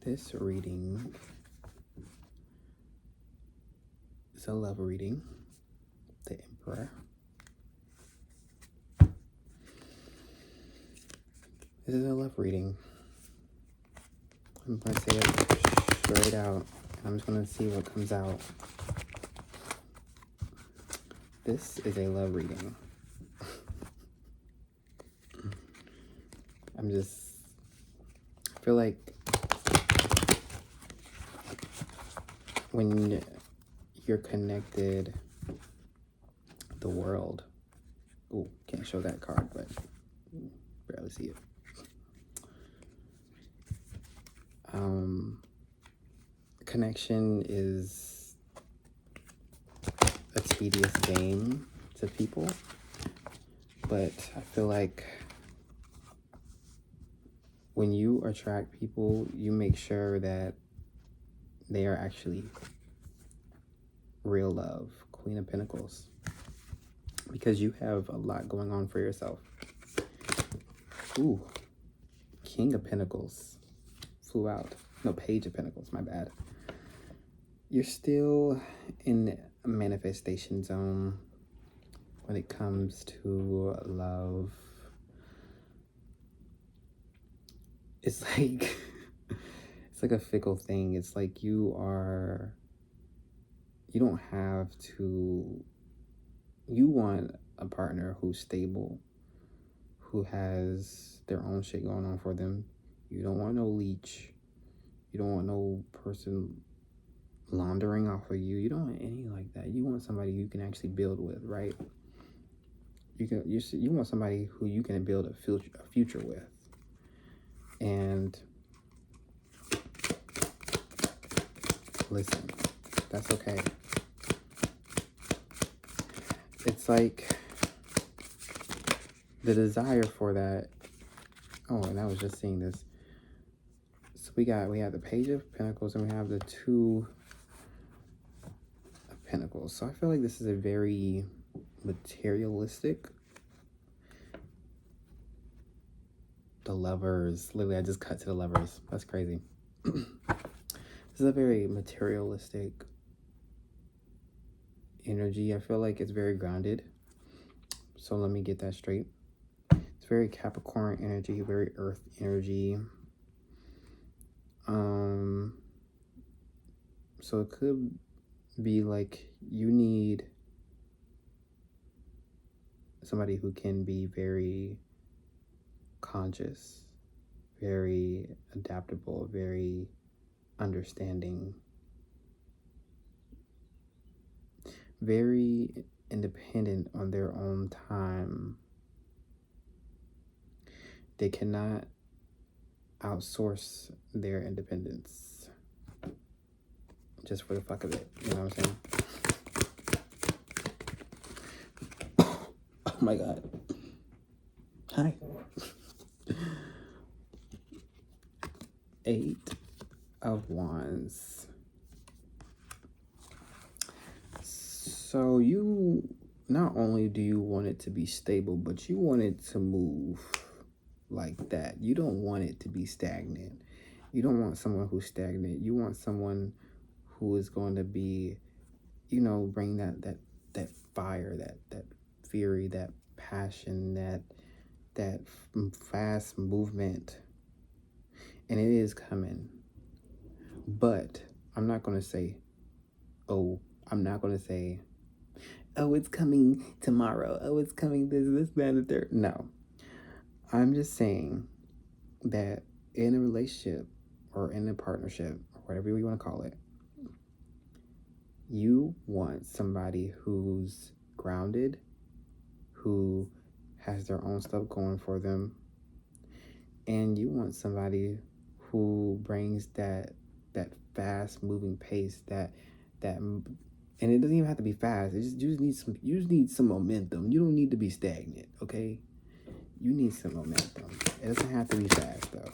This reading is a love reading. The Emperor. This is a love reading. I'm going to say it straight out. I'm just going to see what comes out. This is a love reading. I feel like when you're connected, the world. Oh, can't show that card, but barely see it. Connection is a tedious game to people, but I feel like when you attract people, you make sure that they are actually real love, Queen of Pentacles, because you have a lot going on for yourself. Ooh, King of Pentacles flew out. No, Page of Pentacles, my bad. You're still in a manifestation zone when it comes to love. It's like it's like a fickle thing. It's like you don't have to. You want a partner who's stable, who has their own shit going on for them. You don't want no leech. You don't want no person laundering off of you. You don't want any like that. You want somebody you can actually build with, right? You want somebody who you can build a future with. And listen, that's okay. It's like the desire for that. Oh, and I was just seeing this. So we have the Page of Pentacles and we have the Two of Pentacles. So I feel like this is a very materialistic. The Lovers. Literally, I just cut to the Lovers. That's crazy. This is a very materialistic energy. I feel like it's very grounded. So let me get that straight. It's very Capricorn energy, very Earth energy. So it could be like you need somebody who can be very conscious, very adaptable, very understanding, very independent on their own time. They cannot outsource their independence just for the fuck of it. You know what I'm saying? Oh my God. Hi. 8 of Wands. So you, not only do you want it to be stable, but you want it to move like that. You don't want it to be stagnant. You don't want someone who's stagnant. You want someone who is going to be, bring that fire, that fury, that passion, that fast movement. And it is coming. But I'm not going to say, oh, it's coming tomorrow. Oh, it's coming this, that, and the third. No. I'm just saying that in a relationship or in a partnership, or whatever you want to call it, you want somebody who's grounded, who has their own stuff going for them, and you want somebody who brings that fast moving pace, and it doesn't even have to be fast. You just need some momentum. You don't need to be stagnant, okay? You need some momentum. It doesn't have to be fast though.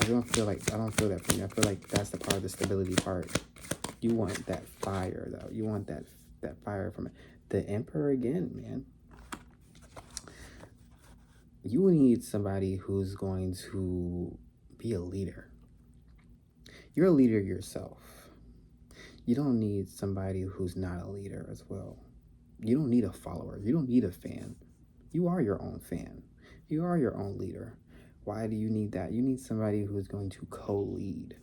I don't feel that for me. I feel like that's the part of the stability part. You want that fire though. You want that fire from it. The Emperor again, man. You need somebody who's going to be a leader. You're a leader yourself. You don't need somebody who's not a leader as well. You don't need a follower. You don't need a fan. You are your own fan. You are your own leader. Why do you need that? You need somebody who is going to co-lead.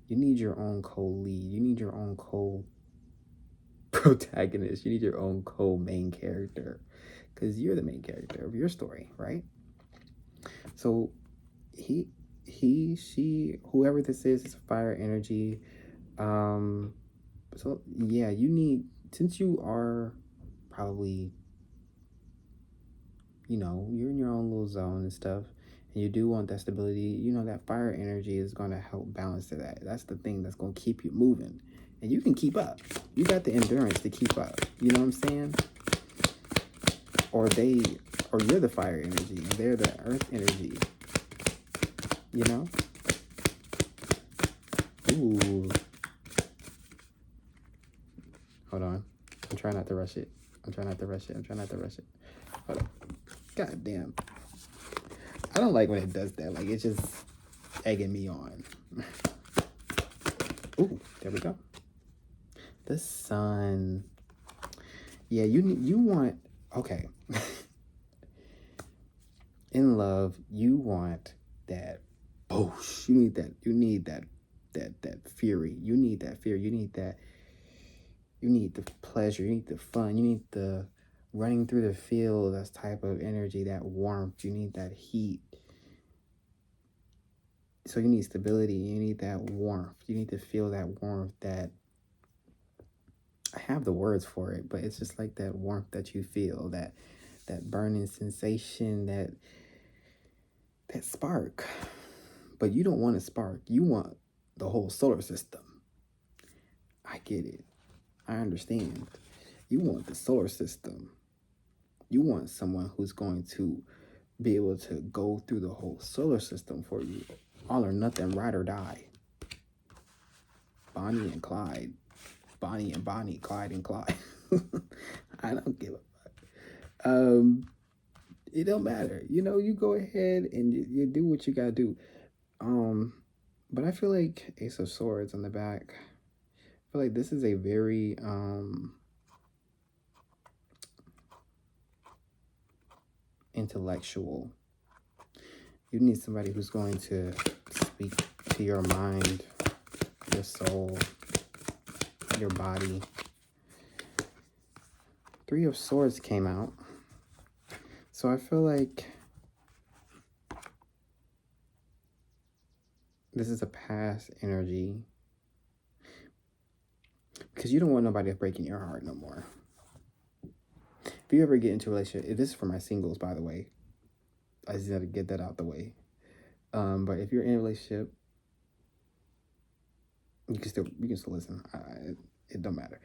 You need your own co-lead. You need your own co-protagonist. You need your own co-main character, because you're the main character of your story, right? So he, she, whoever this is a fire energy. So yeah, you need, since you are probably, you're in your own little zone and stuff, and you do want that stability, that fire energy is going to help balance to that. That's the thing that's going to keep you moving. And you can keep up. You got the endurance to keep up. You know what I'm saying? Or you're the fire energy, and they're the earth energy. You know? Ooh. Hold on. I'm trying not to rush it. Hold on. God damn. I don't like when it does that. Like, it's just egging me on. Ooh, there we go. The sun. Yeah, you want, okay. In love, you want that boosh. You need that fury. You need that fear. You need the pleasure. You need the fun. You need the running through the field, that type of energy, that warmth. You need that heat. So you need stability. You need that warmth. You need to feel that warmth, that, I have the words for it, but it's just like that warmth that you feel, that burning sensation, that spark. But you don't want a spark. You want the whole solar system. I get it. I understand. You want the solar system. You want someone who's going to be able to go through the whole solar system for you. All or nothing, ride or die. Bonnie and Clyde. Bonnie and Bonnie, Clyde and Clyde. I don't give a fuck. It don't matter. You go ahead and you do what you gotta do. But I feel like Ace of Swords on the back. I feel like this is a very intellectual. You need somebody who's going to speak to your mind, your soul, your body. Three of Swords came out. So I feel like this is a past energy, because you don't want nobody breaking your heart no more. If you ever get into a relationship, this is for my singles, by the way. I just had to get that out the way. But if you're in a relationship, you can still listen. It don't matter.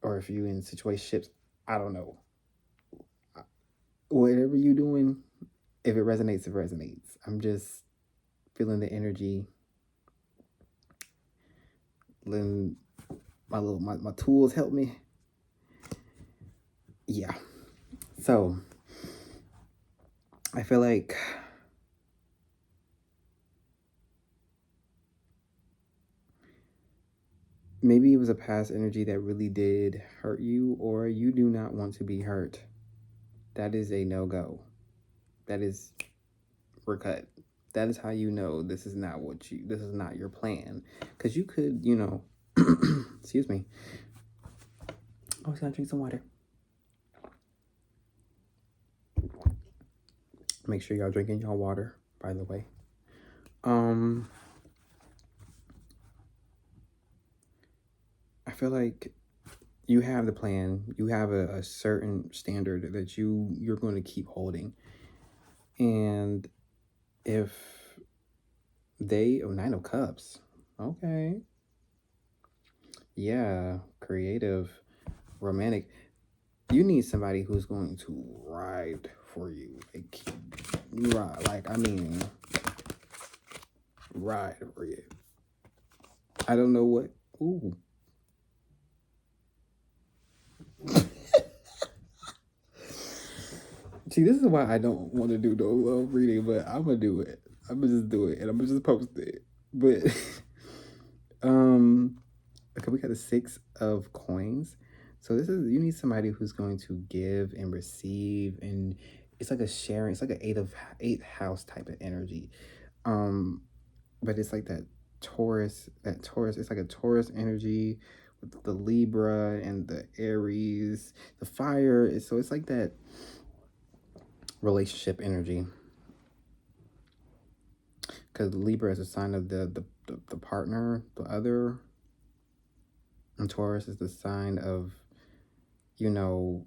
Or if you're in situationships, I don't know. Whatever you're doing, if it resonates, it resonates. I'm just feeling the energy. Letting my tools help me. Yeah. So I feel like maybe it was a past energy that really did hurt you, or you do not want to be hurt. That is a no-go. That is, we're cut. That is how you know this is not your plan. Because you could, excuse me. I was gonna drink some water. Make sure y'all drinking y'all water, by the way. I feel like you have the plan. You have a certain standard that you're going to keep holding. And if Nine of Cups. Okay. Yeah, creative, romantic. You need somebody who's going to ride for you. Ride for you. I don't know what. Ooh. See, this is why I don't want to do no love reading, but I'm gonna do it. I'm gonna just do it, and I'm gonna just post it. But um, okay, we got a 6 of coins. So this is, you need somebody who's going to give and receive, and it's like a sharing. It's like an eighth house type of energy. Um, but it's like that Taurus. That Taurus. It's like a Taurus energy with the Libra and the Aries, the fire. So it's like that relationship energy, because Libra is a sign of the partner, the other, and Taurus is the sign of, you know,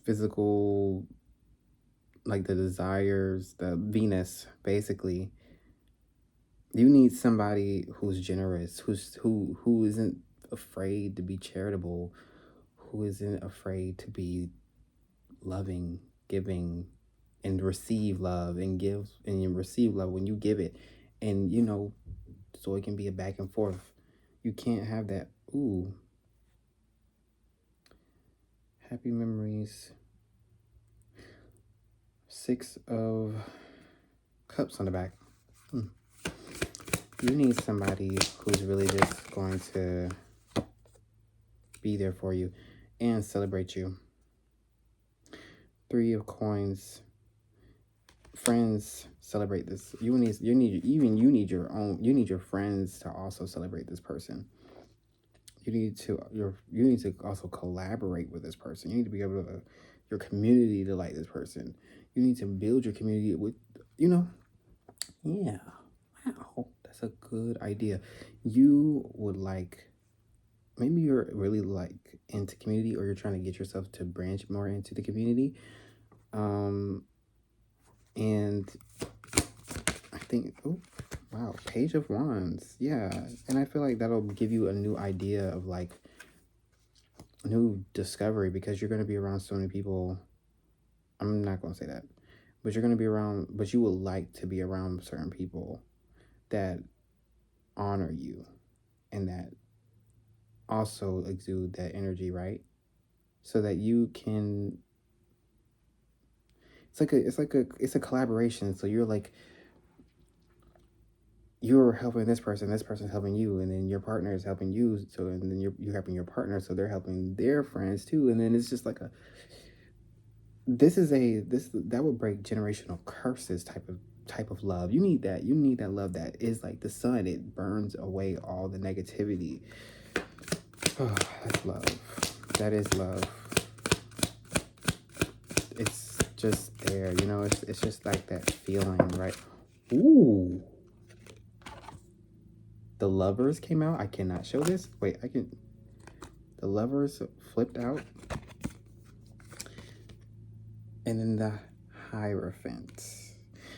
physical, like the desires, the Venus, basically. You need somebody who's generous, who isn't afraid to be charitable, who isn't afraid to be loving, giving, and receive love, and give and you receive love when you give it, and so it can be a back and forth. You can't have that. Ooh, happy memories. 6 of cups on the back. You need somebody who's really just going to be there for you and celebrate you. 3 of coins. Friends celebrate this. You need your friends to also celebrate this person. You need to also collaborate with this person. You need to be able to, your community, to like this person. You need to build your community with, yeah. Wow, that's a good idea. You would like, maybe you're really like into community, or you're trying to get yourself to branch more into the community. And I think, oh, wow, Page of Wands. Yeah. And I feel like that'll give you a new idea of like new discovery, because you're going to be around so many people. I'm not going to say that, but you're going to be around, but you would like to be around certain people that honor you and that also exude that energy, right? So that you can, it's a collaboration. So you're helping this person's helping you, and then your partner is helping you. So, and then you're helping your partner, so they're helping their friends too. And then it's just like that would break generational curses type of love. You need that. You need that love that is like the sun. It burns away all the negativity. Oh, that's love. That is love. It's just there, it's just like that feeling, right? Ooh. The Lovers came out. I cannot show this. Wait, I can. The Lovers flipped out. And then the Hierophant.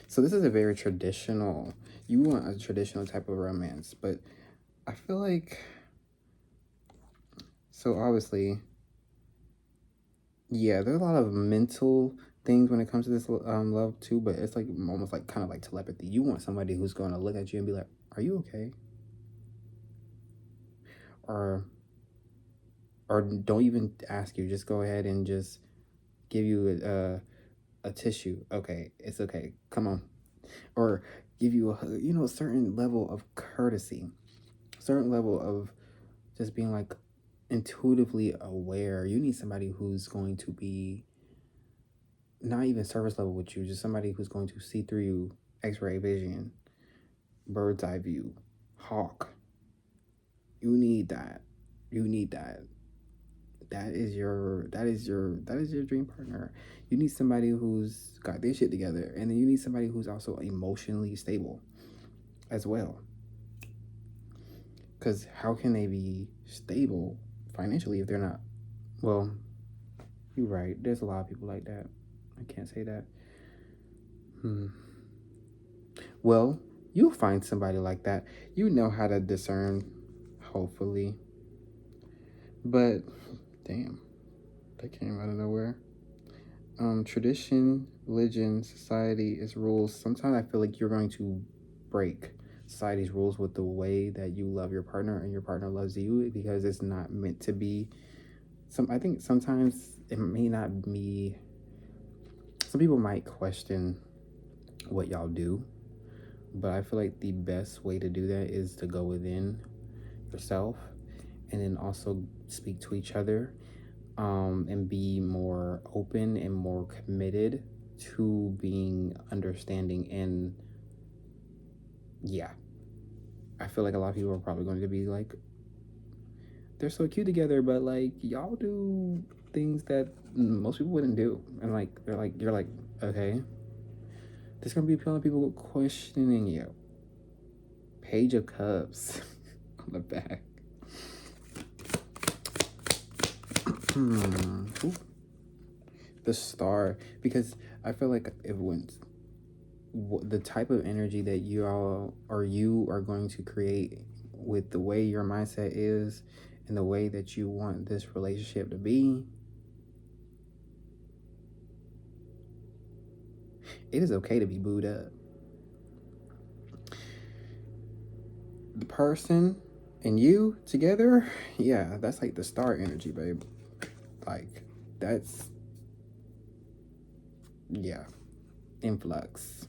So this is a very traditional, you want a traditional type of romance, but I feel like, so obviously, yeah, there's a lot of mental things when it comes to this love too, but it's like almost like kind of like telepathy. You want somebody who's going to look at you and be like, are you okay? Or don't even ask you, just go ahead and just give you a tissue. Okay, it's okay, come on. Or give you a certain level of courtesy, certain level of just being like intuitively aware. You need somebody who's going to be not even service level with you, just somebody who's going to see through you, x-ray vision, bird's eye view, hawk. You need that. That is your dream partner. You need somebody who's got their shit together, and then you need somebody who's also emotionally stable as well. Because how can they be stable financially if they're not? Well, you're right. There's a lot of people like that. I can't say that. Well, you'll find somebody like that. You know how to discern, hopefully. But damn, that came out of nowhere. Tradition, religion, society is rules. Sometimes I feel like you're going to break society's rules with the way that you love your partner and your partner loves you, because it's not meant to be. I think sometimes it may not be some people might question what y'all do, but I feel like the best way to do that is to go within yourself and then also speak to each other, and be more open and more committed to being understanding. And yeah, I feel like a lot of people are probably going to be like, they're so cute together, but like y'all do things that most people wouldn't do, and like they're like, you're like, okay, there's gonna be a lot of people questioning you. Page of Cups on the back. Ooh. The Star, because I feel like it went, the type of energy that you are going to create with the way your mindset is and the way that you want this relationship to be, it is okay to be booed up. The person and you together, yeah, that's like the star energy, babe. Like, that's, yeah, influx.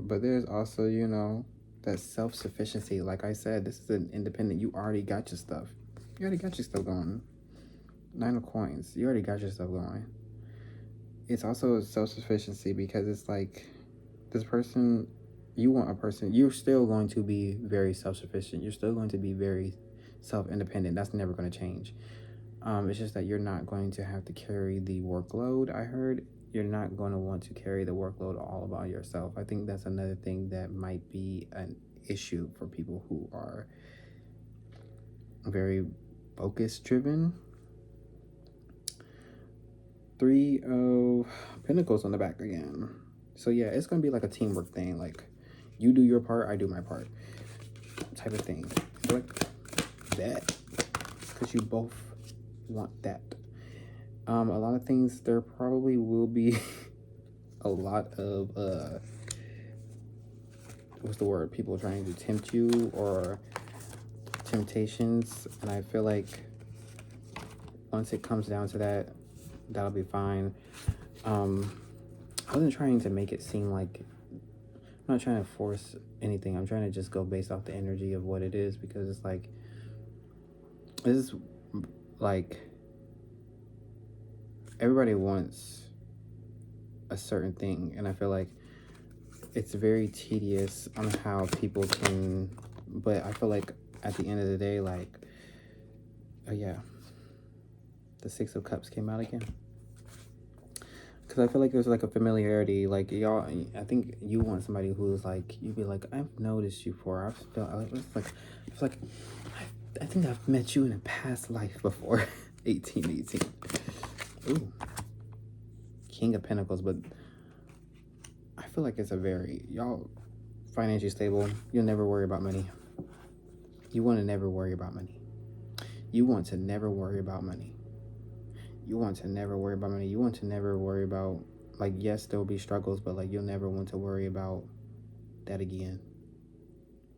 But there's also, that self-sufficiency. Like I said, this is an independent. You already got your stuff. You already got your stuff going. 9 of Coins. You already got your stuff going. It's also self-sufficiency because it's like, this person, you want a person, you're still going to be very self-sufficient. You're still going to be very self-independent. That's never going to change. It's just that you're not going to have to carry the workload. I heard you're not going to want to carry the workload all about yourself. I think that's another thing that might be an issue for people who are very focus driven. 3 of Pentacles on the back again. So yeah, it's going to be like a teamwork thing. Like, you do your part, I do my part type of thing. Like that. Because you both want that. A lot of things, there probably will be a lot of what's the word, people trying to tempt you, or temptations, and I feel like once it comes down to that, that'll be fine. I wasn't trying to make it seem like, I'm not trying to force anything. I'm trying to just go based off the energy of what it is, because it's like, this is like, everybody wants a certain thing, and I feel like it's very tedious on how people can, but I feel like at the end of the day, like, oh yeah, the 6 of Cups came out again. Because I feel like there's like a familiarity, like y'all, I think you want somebody who's like, you'd be like, I've noticed you before. It's like, I think I've met you in a past life before. 18. Ooh. King of Pentacles, but I feel like it's a very, y'all financially stable. You'll never worry about money. You want to never worry about money. You want to never worry about money. You want to never worry about money. You want to never worry about, like, yes, there will be struggles, but like, you'll never want to worry about that again,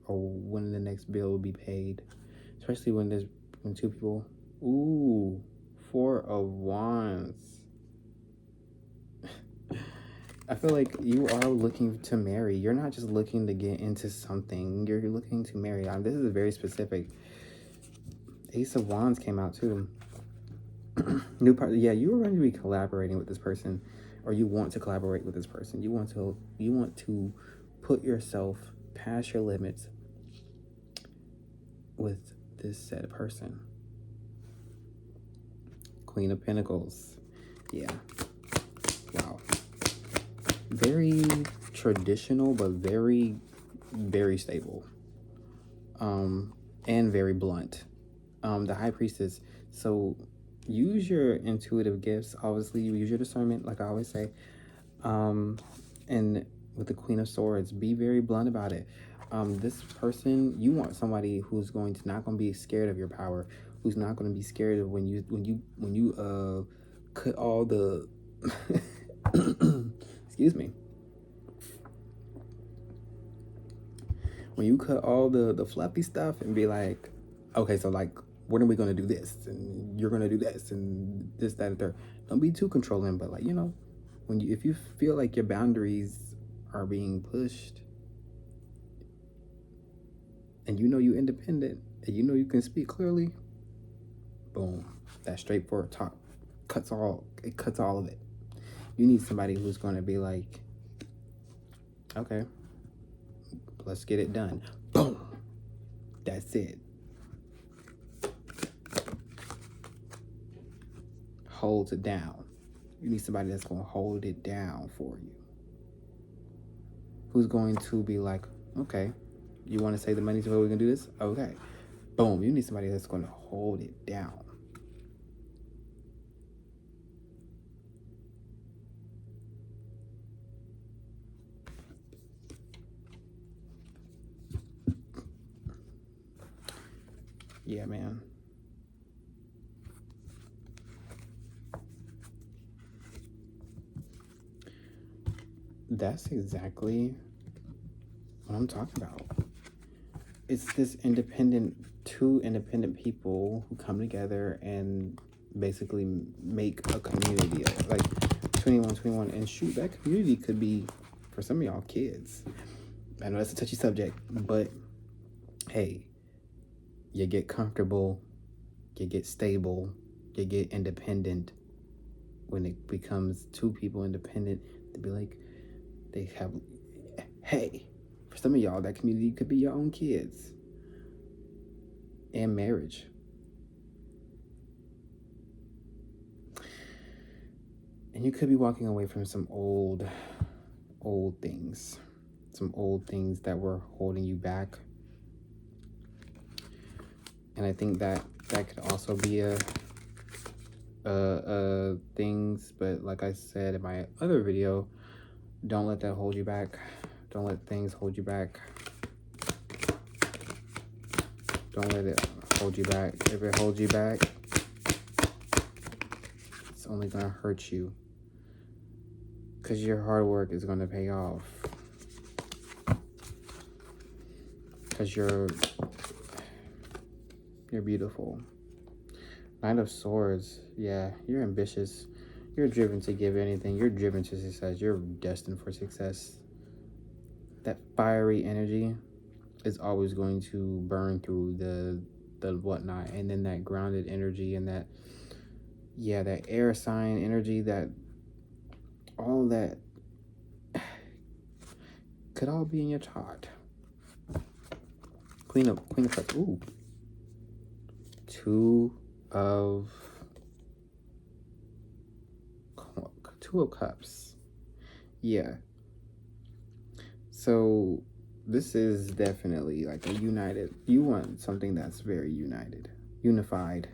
or when the next bill will be paid, especially when two people. Ooh, 4 of Wands. I feel like you are looking to marry. You're not just looking to get into something. You're looking to marry. This is very specific. Ace of Wands came out too. New part. Yeah, you are going to be collaborating with this person, or you want to collaborate with this person. You want to put yourself past your limits with this said person. Queen of Pentacles. Yeah. Wow. Very traditional, but very, very stable. And very blunt. The High Priestess. So use your intuitive gifts. Obviously, you use your discernment, like I always say. And with the Queen of Swords, be very blunt about it. This person, you want somebody who's not going to be scared of your power, who's not going to be scared of when you cut all the excuse me, when you cut all the fluffy stuff and be like, okay, so like, when are we gonna do this? And you're gonna do this and this, that, and third. Don't be too controlling, but like, when if you feel like your boundaries are being pushed, and you're independent, and you can speak clearly, boom, that straightforward talk cuts all of it. You need somebody who's gonna be like, okay, let's get it done. Boom. That's it. Holds it down. You need somebody that's going to hold it down for you. Who's going to be like, okay, you want to save the money so we can do this? Okay. Boom. You need somebody that's going to hold it down. Yeah, man. That's exactly what I'm talking about. It's this two independent people who come together and basically make a community of it. Like 2121. And shoot, that community could be, for some of y'all, kids. I know that's a touchy subject, but hey, you get comfortable, you get stable, you get independent. When it becomes two people independent, to be like, they have, hey, for some of y'all, that community could be your own kids and marriage. And you could be walking away from some old things, that were holding you back. And I think that could also be a things, but like I said in my other video, don't let that hold you back. Don't let things hold you back. Don't let it hold you back. If it holds you back, it's only gonna hurt you, because your hard work is gonna pay off, because you're beautiful. Knight of Swords, yeah, you're ambitious. You're driven to give anything. You're driven to success. You're destined for success. That fiery energy is always going to burn through the whatnot. And then that grounded energy and that air sign energy, that all that could all be in your chart. Queen of Cups. Ooh. Two of Cups. Yeah. So this is definitely like a united. You want something that's very united, unified,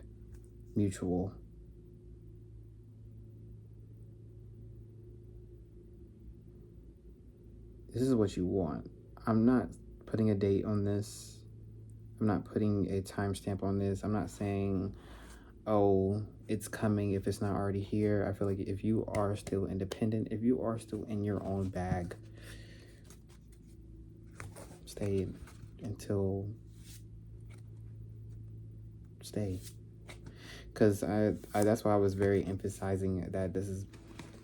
mutual. This is what you want. I'm not putting a date on this. I'm not putting a timestamp on this. I'm not saying, oh, it's coming if it's not already here. I feel like if you are still independent, if you are still in your own bag, stay. Because I that's why I was very emphasizing that this is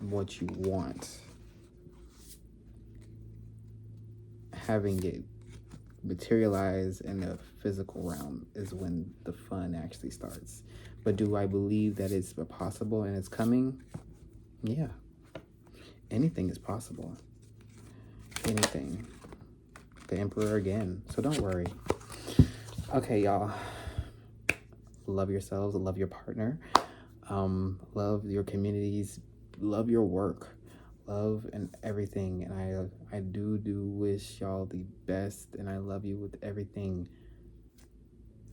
what you want. Having it materialize in the physical realm is when the fun actually starts. But do I believe that it's possible and it's coming? Yeah. Anything is possible. Anything. The Emperor again. So don't worry. Okay, y'all. Love yourselves. Love your partner. Love your communities. Love your work. Love and everything. And I do wish y'all the best. And I love you with everything.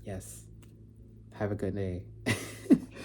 Yes. Have a good day.